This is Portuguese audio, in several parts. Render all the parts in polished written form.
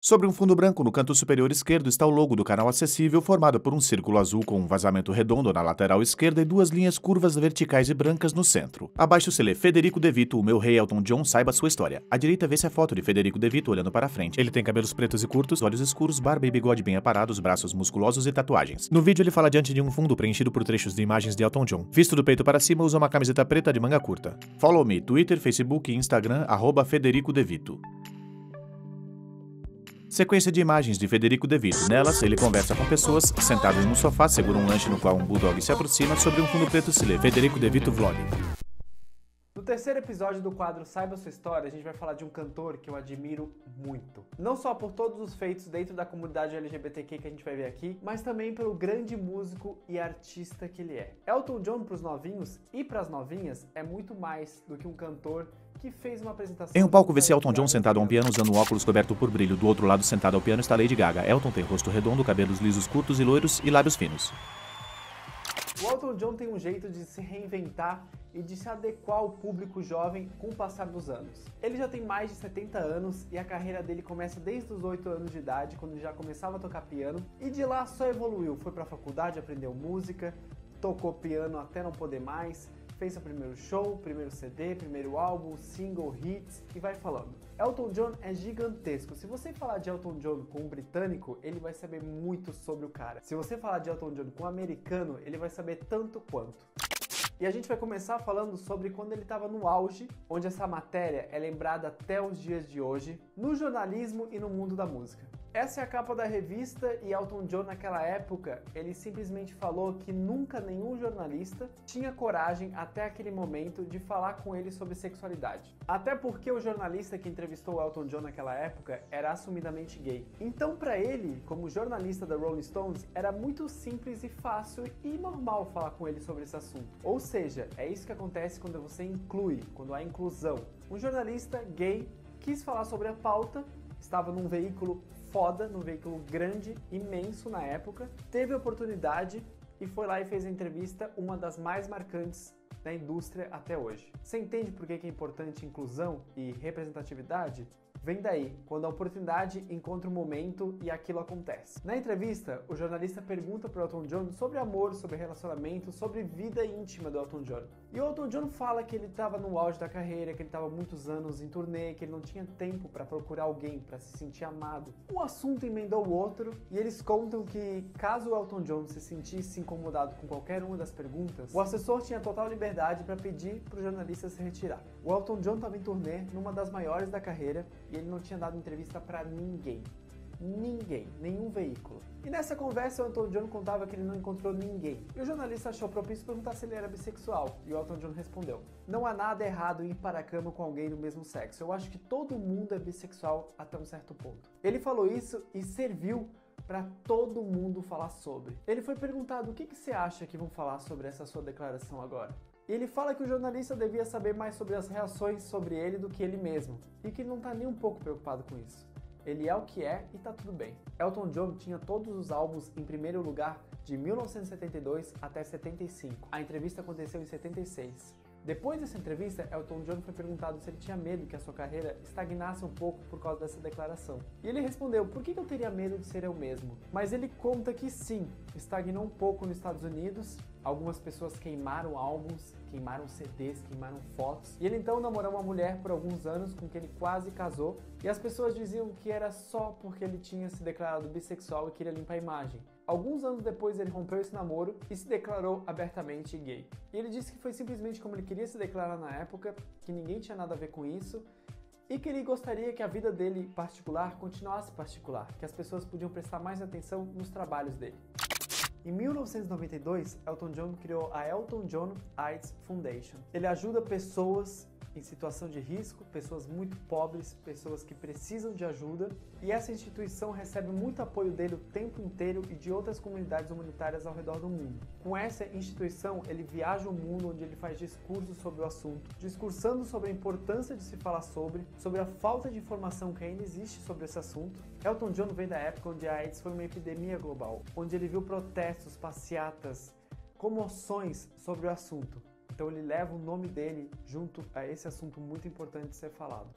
Sobre um fundo branco, no canto superior esquerdo está o logo do canal acessível, formado por um círculo azul com um vazamento redondo na lateral esquerda e duas linhas curvas verticais e brancas no centro. Abaixo se lê Federico De Vito, o meu rei Elton John, saiba sua história. À direita vê-se a foto de Federico De Vito olhando para frente. Ele tem cabelos pretos e curtos, olhos escuros, barba e bigode bem aparados, braços musculosos e tatuagens. No vídeo ele fala diante de um fundo preenchido por trechos de imagens de Elton John. Visto do peito para cima, usa uma camiseta preta de manga curta. Follow me, Twitter, Facebook e Instagram, @Federico De Vito. Sequência de imagens de Federico De Vito. Nelas, ele conversa com pessoas, sentado em um sofá, segura um lanche no qual um bulldog se aproxima. Sobre um fundo preto se lê Federico De Vito Vlog. No terceiro episódio do quadro Saiba Sua História, a gente vai falar de um cantor que eu admiro muito. Não só por todos os feitos dentro da comunidade LGBTQ que a gente vai ver aqui, mas também pelo grande músico e artista que ele é. Elton John para os novinhos e para as novinhas é muito mais do que um cantor que fez uma apresentação... Em um palco vê-se Elton John sentado a um piano usando um óculos coberto por brilho. Do outro lado, sentado ao piano, está Lady Gaga. Elton tem rosto redondo, cabelos lisos curtos e loiros e lábios finos. O Elton John tem um jeito de se reinventar e de se adequar ao público jovem com o passar dos anos. Ele já tem mais de 70 anos e a carreira dele começa desde os 8 anos de idade, quando ele já começava a tocar piano, e de lá só evoluiu. Foi pra faculdade, aprendeu música, tocou piano até não poder mais, fez seu primeiro show, primeiro CD, primeiro álbum, single, hits e vai falando. Elton John é gigantesco. Se você falar de Elton John com um britânico, ele vai saber muito sobre o cara. Se você falar de Elton John com um americano, ele vai saber tanto quanto. E a gente vai começar falando sobre quando ele estava no auge, onde essa matéria é lembrada até os dias de hoje, no jornalismo e no mundo da música. Essa é a capa da revista e Elton John naquela época, ele simplesmente falou que nunca nenhum jornalista tinha coragem até aquele momento de falar com ele sobre sexualidade. Até porque o jornalista que entrevistou o Elton John naquela época era assumidamente gay. Então para ele, como jornalista da Rolling Stones, era muito simples e fácil e normal falar com ele sobre esse assunto. Ou seja, é isso que acontece quando você inclui, quando há inclusão. Um jornalista gay quis falar sobre a pauta, estava num veículo foda, num veículo grande, imenso na época, teve a oportunidade e foi lá e fez a entrevista, uma das mais marcantes da indústria até hoje. Você entende por que é importante inclusão e representatividade? Vem daí, quando a oportunidade encontra um momento e aquilo acontece. Na entrevista, o jornalista pergunta para o Elton John sobre amor, sobre relacionamento, sobre vida íntima do Elton John. E o Elton John fala que ele estava no auge da carreira, que ele estava muitos anos em turnê, que ele não tinha tempo para procurar alguém, para se sentir amado. Um assunto emendou o outro e eles contam que, caso o Elton John se sentisse incomodado com qualquer uma das perguntas, o assessor tinha total liberdade para pedir para o jornalista se retirar. O Elton John estava em turnê, numa das maiores da carreira, e ele não tinha dado entrevista para ninguém. Ninguém, nenhum veículo. E nessa conversa o Elton John contava que ele não encontrou ninguém. E o jornalista achou propício perguntar se ele era bissexual. E o Elton John respondeu: não há nada errado em ir para a cama com alguém do mesmo sexo. Eu acho que todo mundo é bissexual até um certo ponto. Ele falou isso e serviu para todo mundo falar sobre. Ele foi perguntado: o que você acha que vão falar sobre essa sua declaração agora? E ele fala que o jornalista devia saber mais sobre as reações sobre ele do que ele mesmo, e que não tá nem um pouco preocupado com isso. Ele é o que é e tá tudo bem. Elton John tinha todos os álbuns em primeiro lugar de 1972 até 75. A entrevista aconteceu em 76. Depois dessa entrevista, Elton John foi perguntado se ele tinha medo que a sua carreira estagnasse um pouco por causa dessa declaração. E ele respondeu: por que eu teria medo de ser eu mesmo? Mas ele conta que sim, estagnou um pouco nos Estados Unidos, algumas pessoas queimaram álbuns, queimaram CDs, queimaram fotos. E ele então namorou uma mulher por alguns anos com quem ele quase casou, e as pessoas diziam que era só porque ele tinha se declarado bissexual e queria limpar a imagem. Alguns anos depois ele rompeu esse namoro e se declarou abertamente gay. E ele disse que foi simplesmente como ele queria se declarar na época, que ninguém tinha nada a ver com isso, e que ele gostaria que a vida dele particular continuasse particular, que as pessoas podiam prestar mais atenção nos trabalhos dele. Em 1992, Elton John criou a Elton John AIDS Foundation. Ele ajuda pessoas em situação de risco, pessoas muito pobres, pessoas que precisam de ajuda, e essa instituição recebe muito apoio dele o tempo inteiro e de outras comunidades humanitárias ao redor do mundo. Com essa instituição, ele viaja o mundo onde ele faz discursos sobre o assunto, discursando sobre a importância de se falar sobre a falta de informação que ainda existe sobre esse assunto. Elton John vem da época onde a AIDS foi uma epidemia global, onde ele viu protestos, passeatas, comoções sobre o assunto. Então ele leva o nome dele junto a esse assunto muito importante de ser falado.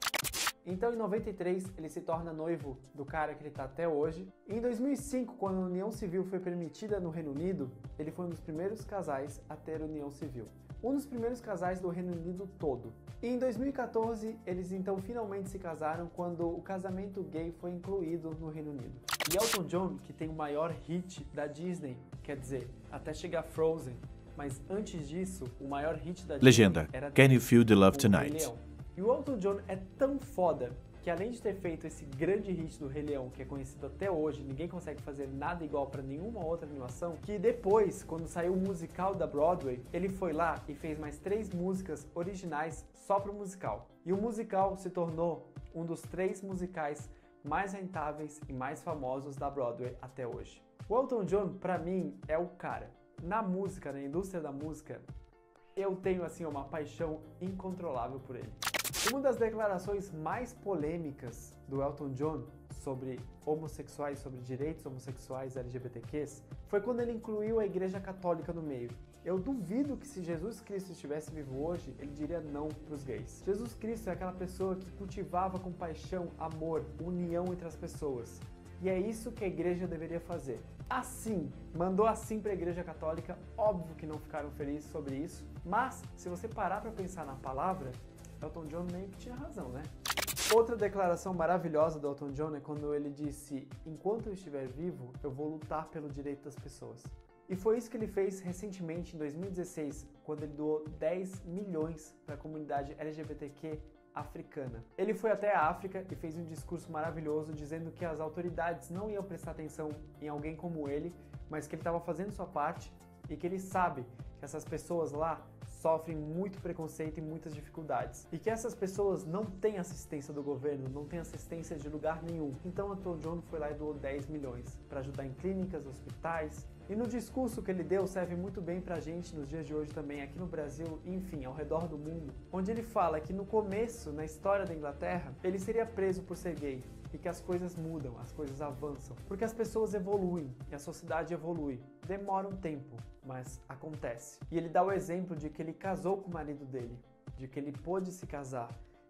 Então, em 93, ele se torna noivo do cara que ele está até hoje. E em 2005, quando a união civil foi permitida no Reino Unido, ele foi um dos primeiros casais a ter união civil. Um dos primeiros casais do Reino Unido todo. E em 2014, eles então finalmente se casaram quando o casamento gay foi incluído no Reino Unido. E Elton John, que tem o maior hit da Disney, quer dizer, até chegar Frozen, mas antes disso, o maior hit da Disney Legenda: era Can You Feel the Love o Rei Tonight? Leão. E o Elton John é tão foda que além de ter feito esse grande hit do Rei Leão, que é conhecido até hoje, ninguém consegue fazer nada igual para nenhuma outra animação, que depois, quando saiu o musical da Broadway, ele foi lá e fez mais 3 músicas originais só pro musical. E o musical se tornou um dos 3 musicais mais rentáveis e mais famosos da Broadway até hoje. O Elton John, pra mim, é o cara. Na música, na indústria da música, eu tenho assim uma paixão incontrolável por ele. Uma das declarações mais polêmicas do Elton John sobre homossexuais, sobre direitos homossexuais LGBTQs, foi quando ele incluiu a Igreja Católica no meio. Eu duvido que se Jesus Cristo estivesse vivo hoje, ele diria não para os gays. Jesus Cristo é aquela pessoa que cultivava com paixão, amor, união entre as pessoas. E é isso que a igreja deveria fazer. Assim, mandou assim para a Igreja Católica, óbvio que não ficaram felizes sobre isso, mas se você parar para pensar na palavra, Elton John meio que tinha razão, né? Outra declaração maravilhosa do Elton John é quando ele disse: enquanto eu estiver vivo, eu vou lutar pelo direito das pessoas. E foi isso que ele fez recentemente, em 2016, quando ele doou 10 milhões para a comunidade LGBTQ africana. Ele foi até a África e fez um discurso maravilhoso dizendo que as autoridades não iam prestar atenção em alguém como ele, mas que ele estava fazendo sua parte e que ele sabe que essas pessoas lá sofrem muito preconceito e muitas dificuldades. E que essas pessoas não têm assistência do governo, não têm assistência de lugar nenhum. Então Elton John foi lá e doou 10 milhões para ajudar em clínicas, hospitais. E no discurso que ele deu serve muito bem pra gente nos dias de hoje também, aqui no Brasil, enfim, ao redor do mundo, onde ele fala que no começo, na história da Inglaterra, ele seria preso por ser gay. E que as coisas mudam, as coisas avançam. Porque as pessoas evoluem e a sociedade evolui. Demora um tempo, mas acontece. E ele dá o exemplo de que ele casou com o marido dele, de que ele pôde se casar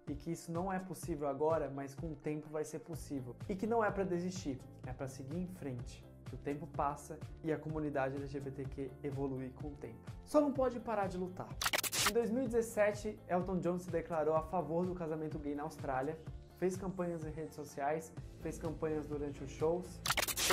e que isso não é possível agora, mas com o tempo vai ser possível. E que não é para desistir, é para seguir em frente. O tempo passa e a comunidade LGBTQ evolui com o tempo. Só não pode parar de lutar. Em 2017, Elton John se declarou a favor do casamento gay na Austrália, fez campanhas em redes sociais, fez campanhas durante os shows.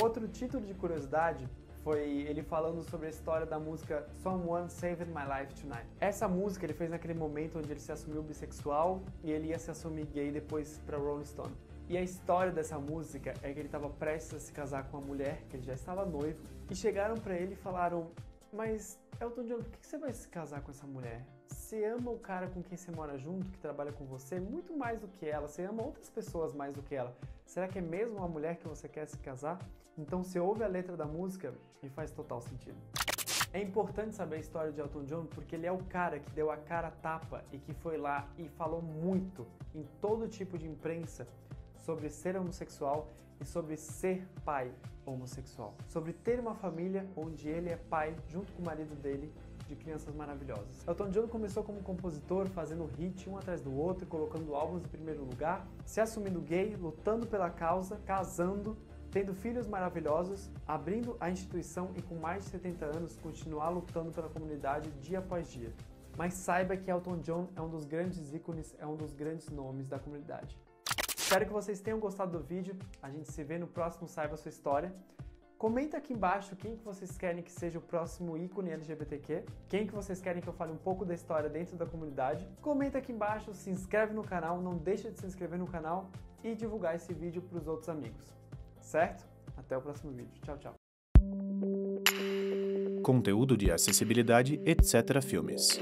Outro título de curiosidade foi ele falando sobre a história da música Someone Saved My Life Tonight. Essa música ele fez naquele momento onde ele se assumiu bissexual e ele ia se assumir gay depois para Rolling Stone. E a história dessa música é que ele estava prestes a se casar com uma mulher, que ele já estava noivo, e chegaram para ele e falaram: mas Elton John, por que você vai se casar com essa mulher? Você ama o cara com quem você mora junto, que trabalha com você, muito mais do que ela. Você ama outras pessoas mais do que ela. Será que é mesmo uma mulher que você quer se casar? Então você ouve a letra da música e faz total sentido. É importante saber a história de Elton John porque ele é o cara que deu a cara a tapa e que foi lá e falou muito em todo tipo de imprensa sobre ser homossexual e sobre ser pai homossexual. Sobre ter uma família onde ele é pai, junto com o marido dele, de crianças maravilhosas. Elton John começou como compositor, fazendo hit um atrás do outro, colocando álbuns em primeiro lugar, se assumindo gay, lutando pela causa, casando, tendo filhos maravilhosos, abrindo a instituição e com mais de 70 anos continuar lutando pela comunidade dia após dia. Mas saiba que Elton John é um dos grandes ícones, é um dos grandes nomes da comunidade. Espero que vocês tenham gostado do vídeo, a gente se vê no próximo Saiba Sua História. Comenta aqui embaixo quem que vocês querem que seja o próximo ícone LGBTQ, quem que vocês querem que eu fale um pouco da história dentro da comunidade. Comenta aqui embaixo, se inscreve no canal, não deixa de se inscrever no canal e divulgar esse vídeo para os outros amigos. Certo? Até o próximo vídeo. Tchau, tchau. Conteúdo de acessibilidade, etc. Filmes.